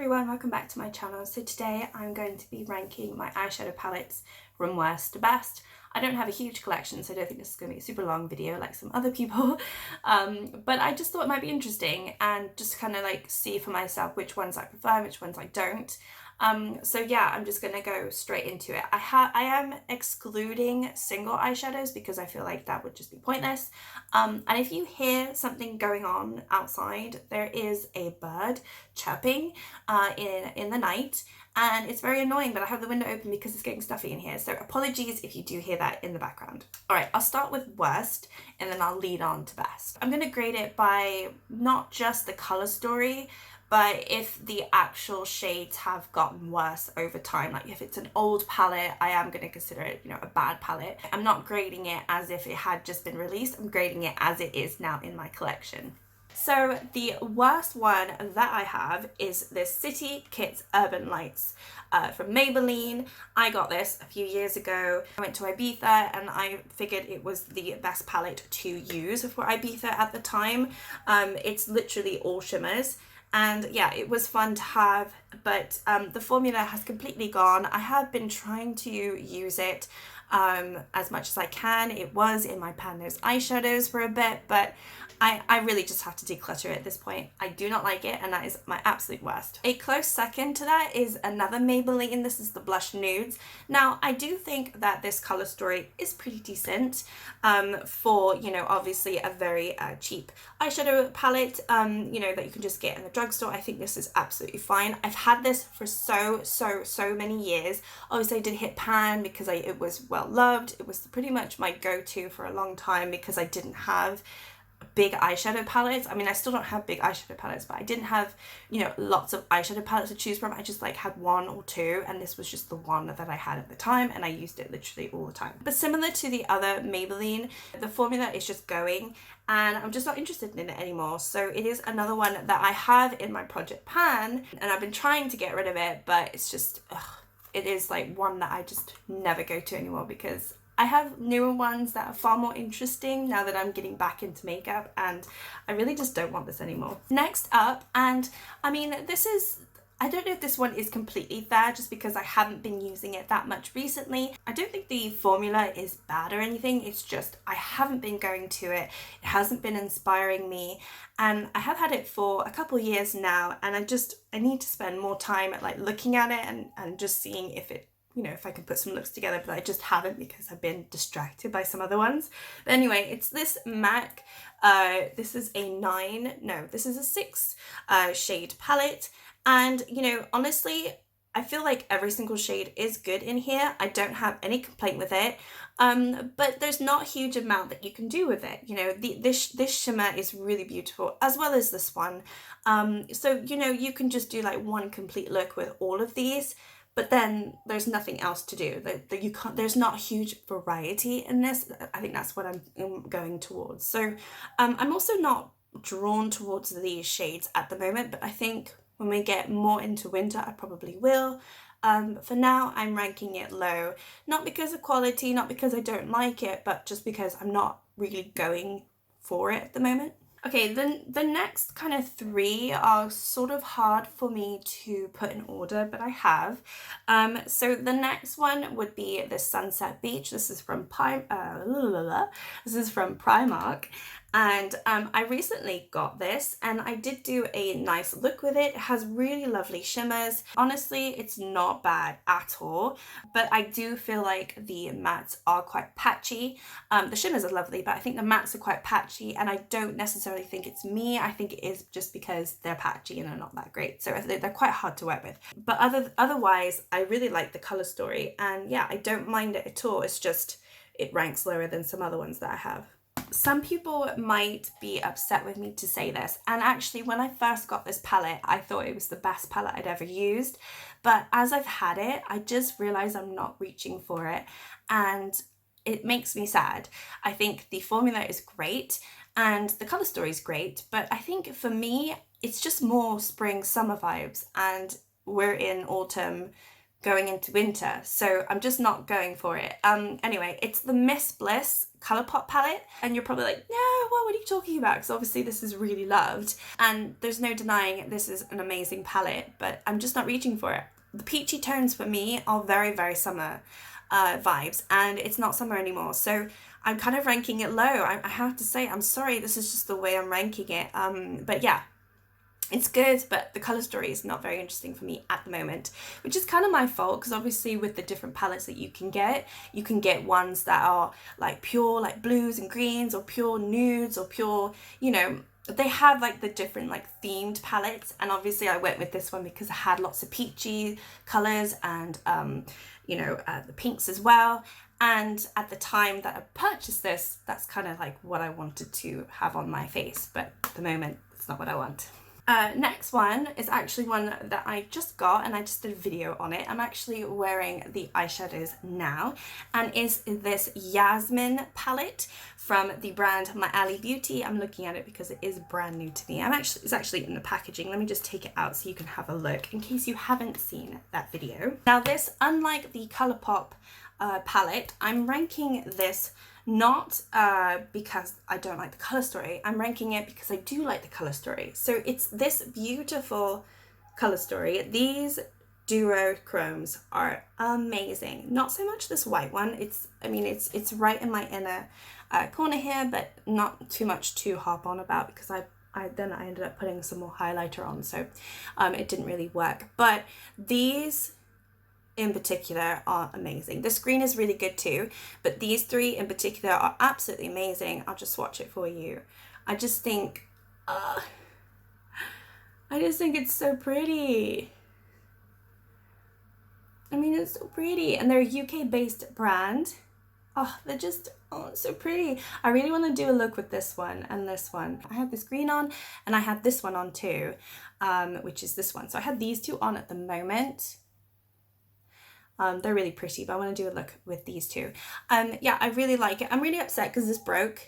everyone, welcome back to my channel. So today I'm going to be ranking my eyeshadow palettes from worst to best. I don't have a huge collection, so I don't think this is going to be a super long video like some other people, but I just thought it might be interesting and just kind of like see for myself which ones I prefer, which ones I don't. So yeah, I'm just gonna go straight into it. I am excluding single eyeshadows because I feel like that would just be pointless. And if you hear something going on outside, there is a bird chirping in the night, and it's very annoying, but I have the window open because it's getting stuffy in here. So apologies if you do hear that in the background. All right, I'll start with worst and then I'll lead on to best. I'm gonna grade it by not just the color story, but if the actual shades have gotten worse over time, like if it's an old palette, I am going to consider it, a bad palette. I'm not grading it as if it had just been released, I'm grading it as it is now in my collection. So the worst one that I have is this City Kits Urban Lights from Maybelline. I got this a few years ago. I went to Ibiza and I figured it was the best palette to use for Ibiza at the time. It's literally all shimmers. And yeah, it was fun to have, but the formula has completely gone. I have been trying to use it as much as I can. It was in my Pan Those eyeshadows for a bit, but I really just have to declutter it at this point. I do not like it, and that is my absolute worst. A close second to that is another Maybelline. This is the Blush Nudes. Now, I do think that this color story is pretty decent for, obviously a very cheap eyeshadow palette, that you can just get in the drugstore. I think this is absolutely fine. I've had this for so many years. Obviously, I did hit Pan because it was well loved. It was pretty much my go-to for a long time because I didn't have big eyeshadow palettes. I mean, I still don't have big eyeshadow palettes, but I didn't have, lots of eyeshadow palettes to choose from. I just had one or two, and this was just the one that I had at the time, and I used it literally all the time. But similar to the other Maybelline, the formula is just going, and I'm just not interested in it anymore. So it is another one that I have in my Project Pan, and I've been trying to get rid of it, but it's just, it is like one that I just never go to anymore because I have newer ones that are far more interesting now that I'm getting back into makeup, and I really just don't want this anymore. Next up, and I mean, I don't know if this one is completely fair just because I haven't been using it that much recently. I don't think the formula is bad or anything, it's just I haven't been going to it. It hasn't been inspiring me, and I have had it for a couple years now, and I need to spend more time at looking at it and just seeing if it, if I can put some looks together, but I just haven't because I've been distracted by some other ones. But anyway, it's this MAC, this is a 6 shade palette. And, honestly, I feel like every single shade is good in here. I don't have any complaint with it, but there's not a huge amount that you can do with it. This shimmer is really beautiful, as well as this one. So, you can just do one complete look with all of these, but then there's nothing else to do. There's not a huge variety in this. I think that's what I'm going towards. So I'm also not drawn towards these shades at the moment, but I think when we get more into winter, I probably will. For now, I'm ranking it low, not because of quality, not because I don't like it, but just because I'm not really going for it at the moment. Okay, then the next kind of 3 are sort of hard for me to put in order, but I have. So the next one would be the Sunset Beach. This is from Primark. And I recently got this, and I did do a nice look with it. It has really lovely shimmers. Honestly, it's not bad at all, but I do feel like the mattes are quite patchy. The shimmers are lovely, but I think the mattes are quite patchy, and I don't necessarily think it's me. I think it is just because they're patchy and they're not that great. So they're quite hard to work with. But otherwise, I really like the color story, and yeah, I don't mind it at all. It's just, it ranks lower than some other ones that I have. Some people might be upset with me to say this, and actually when I first got this palette, I thought it was the best palette I'd ever used, but as I've had it, I just realized I'm not reaching for it, and it makes me sad. I think the formula is great, and the color story is great, but I think for me, it's just more spring summer vibes, and we're in autumn going into winter, so I'm just not going for it. Anyway, it's the Miss Bliss Colourpop palette, and you're probably like, no, what are you talking about? Because obviously this is really loved, and there's no denying this is an amazing palette, but I'm just not reaching for it. The peachy tones for me are very, very summer vibes, and it's not summer anymore, so I'm kind of ranking it low. I have to say, I'm sorry, this is just the way I'm ranking it. But yeah, it's good, but the colour story is not very interesting for me at the moment, which is kind of my fault, because obviously with the different palettes that you can get ones that are like pure like blues and greens, or pure nudes, or pure, you know, they have like the different like themed palettes, and obviously I went with this one because it had lots of peachy colours and you know, the pinks as well. And at the time that I purchased this, that's kind of like what I wanted to have on my face, but at the moment it's not what I want. Next one is actually one that I just got, and I just did a video on it. I'm actually wearing the eyeshadows now, and is this Yasmin palette from the brand My Alley Beauty. I'm looking at it because it is brand new to me. It's actually in the packaging. Let me just take it out so you can have a look in case you haven't seen that video. Now this, unlike the Colourpop palette, I'm ranking this not because I don't like the colour story. I'm ranking it because I do like the colour story. So it's this beautiful colour story. These duochromes are amazing. Not so much this white one. I mean, it's right in my inner corner here, but not too much to harp on about, because I ended up putting some more highlighter on, so it didn't really work. But these in particular are amazing. The screen is really good too, but these three in particular are absolutely amazing. I'll just swatch it for you. I just think it's so pretty. I mean, it's so pretty, and they're a UK based brand. Oh, they're just, oh, it's so pretty. I really want to do a look with this one and this one. I had this green on, and I had this one on too, which is this one. So I had these two on at the moment. They're really pretty, but I want to do a look with these two. Yeah, I really like it. I'm really upset because this broke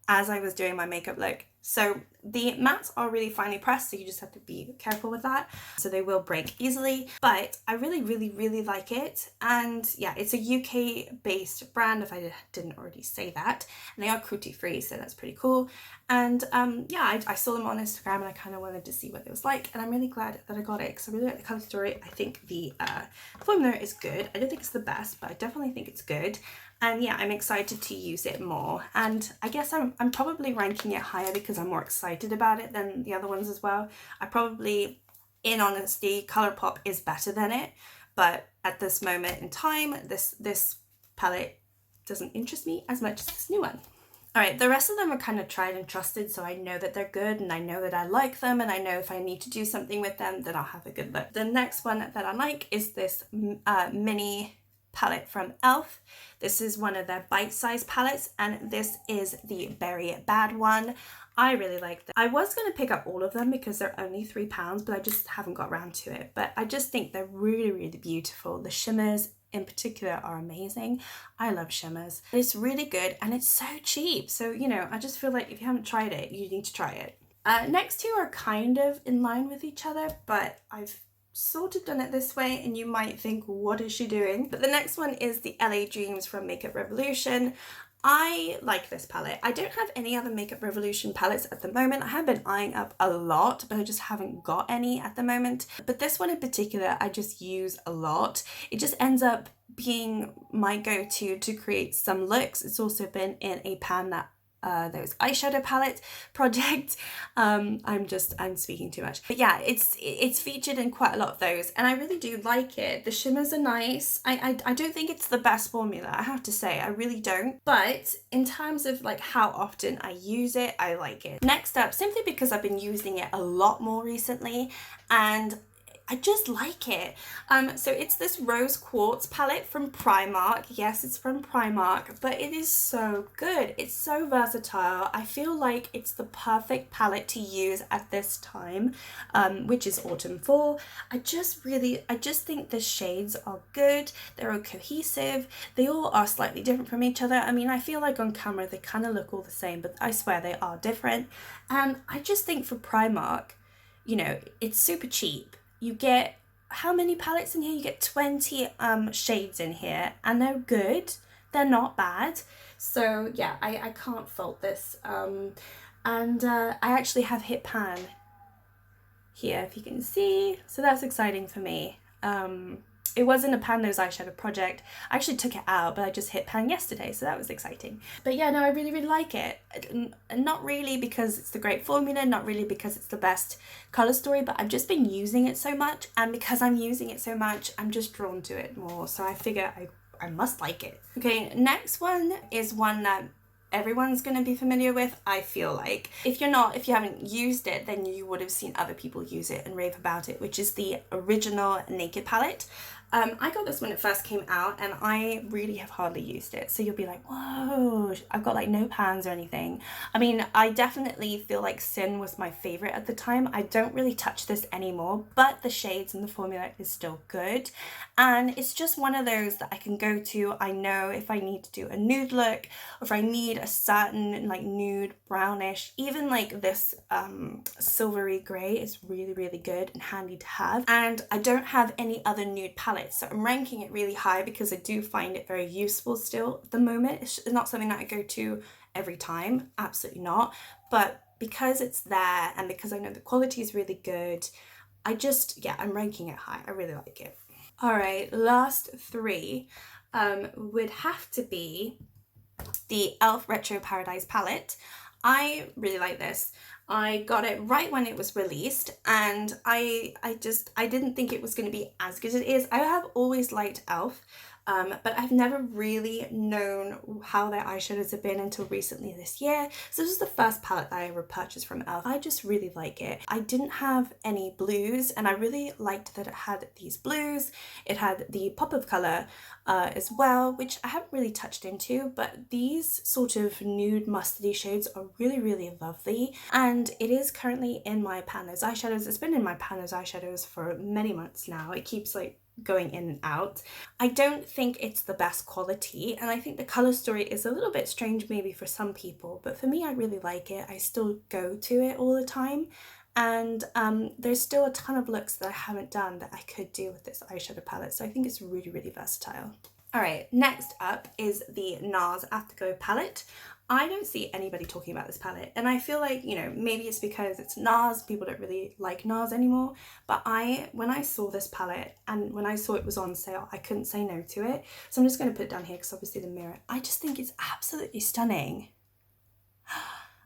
as I was doing my makeup look. So the mattes are really finely pressed, so you just have to be careful with that. So they will break easily, but I really, really, really like it. And yeah, it's a UK based brand, if I didn't already say that. And they are cruelty free, so that's pretty cool. And yeah, I saw them on Instagram, and I kind of wanted to see what it was like. And I'm really glad that I got it, because I really like the colour story. I think the formula is good. I don't think it's the best, but I definitely think it's good. And yeah, I'm excited to use it more. And I guess I'm probably ranking it higher because I'm more excited about it than the other ones as well. I probably, in honesty, Colourpop is better than it. But at this moment in time, this palette doesn't interest me as much as this new one. Alright, the rest of them are kind of tried and trusted, so I know that they're good, and I know that I like them, and I know if I need to do something with them, then I'll have a good look. The next one that I like is this mini palette from e.l.f. This is one of their bite-sized palettes, and this is the Berry Bad one. I really like them. I was going to pick up all of them because they're only £3, but I just haven't got around to it. But I just think they're really, really beautiful. The shimmers in particular are amazing. I love shimmers. It's really good, and it's so cheap. So, you know, I just feel like if you haven't tried it, you need to try it. Next two are kind of in line with each other, but I've sort of done it this way, and you might think, what is she doing? But the next one is the LA Dreams from Makeup Revolution. I like this palette. I don't have any other Makeup Revolution palettes at the moment. I have been eyeing up a lot, but I just haven't got any at the moment. But this one in particular, I just use a lot. It just ends up being my go-to to create some looks. It's also been in a pan that those eyeshadow palette project. I'm speaking too much, but yeah, it's featured in quite a lot of those, and I really do like it. The shimmers are nice. I don't think it's the best formula, I have to say. I really don't, but in terms of like how often I use it, I like it. Next up, simply because I've been using it a lot more recently, and I just like it. So it's this Rose Quartz palette from Primark. Yes, it's from Primark, but it is so good. It's so versatile. I feel like it's the perfect palette to use at this time, which is autumn fall. I just think the shades are good. They're all cohesive. They all are slightly different from each other. I mean, I feel like on camera they kind of look all the same, but I swear they are different. And I just think for Primark, you know, it's super cheap. You get how many palettes in here? You get 20 shades in here, and they're good. They're not bad. So yeah, I can't fault this. And I actually have hit pan here, if you can see. So that's exciting for me. It wasn't a pan nose eyeshadow project. I actually took it out, but I just hit pan yesterday, so that was exciting. But yeah, no, I really, really like it. Not really because it's the great formula, not really because it's the best colour story, but I've just been using it so much, and because I'm using it so much, I'm just drawn to it more, so I figure I must like it. Okay, next one is one that everyone's going to be familiar with, I feel like. If you haven't used it, then you would have seen other people use it and rave about it, which is the original Naked palette. I got this when it first came out, and I really have hardly used it. So you'll be like, whoa, I've got like no pans or anything. I mean, I definitely feel like Sin was my favorite at the time. I don't really touch this anymore, but the shades and the formula is still good. And it's just one of those that I can go to. I know if I need to do a nude look, or if I need a certain like nude brownish, even like this silvery grey is really, really good and handy to have. And I don't have any other nude palettes, so I'm ranking it really high because I do find it very useful still at the moment. It's not something that I go to every time, absolutely not, but because it's there and because I know the quality is really good, I'm ranking it high. I really like it. All right, last three would have to be the e.l.f. Retro Paradise palette. I really like this. I got it right when it was released, and I didn't think it was going to be as good as it is. I have always liked e.l.f., but I've never really known how their eyeshadows have been until recently this year. So this is the first palette that I ever purchased from e.l.f. I just really like it. I didn't have any blues, and I really liked that it had these blues. It had the pop of colour as well, which I haven't really touched into, but these sort of nude mustardy shades are really, really lovely. And it is currently in my pan nose eyeshadows. It's been in my pan nose eyeshadows for many months now. It keeps like going in and out. I don't think it's the best quality, and I think the colour story is a little bit strange maybe for some people, but for me I really like it. I still go to it all the time, and there's still a ton of looks that I haven't done that I could do with this eyeshadow palette, so I think it's really, really versatile. Alright, next up is the NARS Afterglow palette. I don't see anybody talking about this palette, and I feel like, you know, maybe it's because it's NARS, people don't really like NARS anymore, but when I saw this palette and when I saw it was on sale, I couldn't say no to it. So I'm just going to put it down here because obviously the mirror, I just think it's absolutely stunning.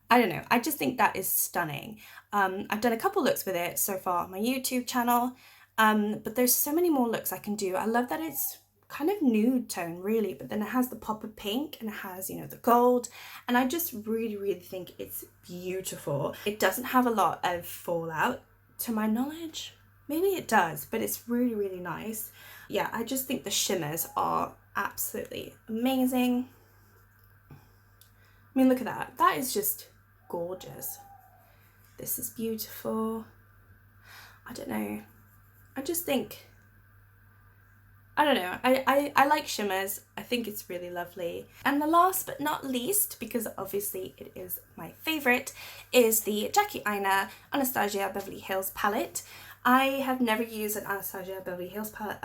I don't know, I just think that is stunning. I've done a couple looks with it so far on my YouTube channel, but there's so many more looks I can do. I love that it's kind of nude tone really, but then it has the pop of pink and it has, you know, the gold, and I just really, really think it's beautiful. It doesn't have a lot of fallout to my knowledge. Maybe it does, but it's really, really nice. Yeah, I just think the shimmers are absolutely amazing. I mean, look at that. That is just gorgeous. This is beautiful. I don't know. I just think, I don't know, I like shimmers. I think it's really lovely. And the last but not least, because obviously it is my favourite, is the Jackie Aina Anastasia Beverly Hills palette. I have never used an Anastasia Beverly Hills palette,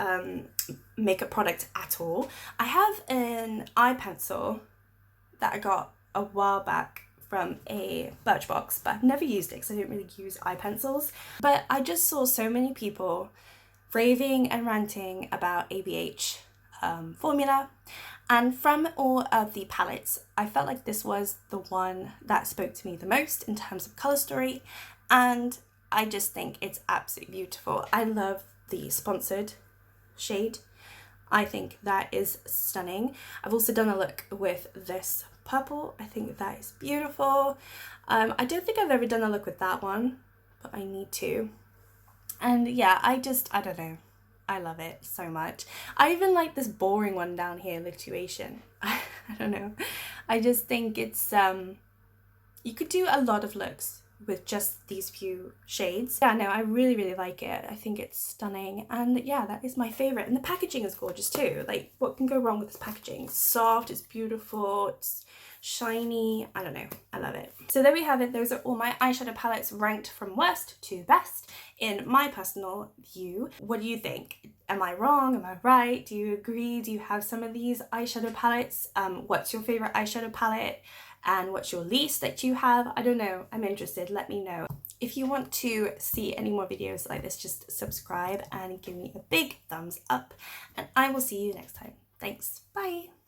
makeup product at all. I have an eye pencil that I got a while back from a Birchbox, but I've never used it because I don't really use eye pencils. But I just saw so many people raving and ranting about ABH formula, and from all of the palettes I felt like this was the one that spoke to me the most in terms of colour story, and I just think it's absolutely beautiful. I love the sponsored shade. I think that is stunning. I've also done a look with this purple. I think that is beautiful. I don't think I've ever done a look with that one, but I need to. And yeah, I don't know. I love it so much. I even like this boring one down here, Lituation. I don't know. I just think it's, you could do a lot of looks with just these few shades. Yeah, no, I really like it. I think it's stunning, and yeah, that is my favorite. And the packaging is gorgeous too. Like, what can go wrong with this packaging? It's soft, it's beautiful, it's shiny. I don't know, I love it. So there we have it. Those are all my eyeshadow palettes ranked from worst to best in my personal view. What do you think? Am I wrong? Am I right? Do you agree? Do you have some of these eyeshadow palettes? What's your favorite eyeshadow palette? And what's your least that you have? I don't know. I'm interested. Let me know. If you want to see any more videos like this, just subscribe and give me a big thumbs up, and I will see you next time. Thanks. Bye.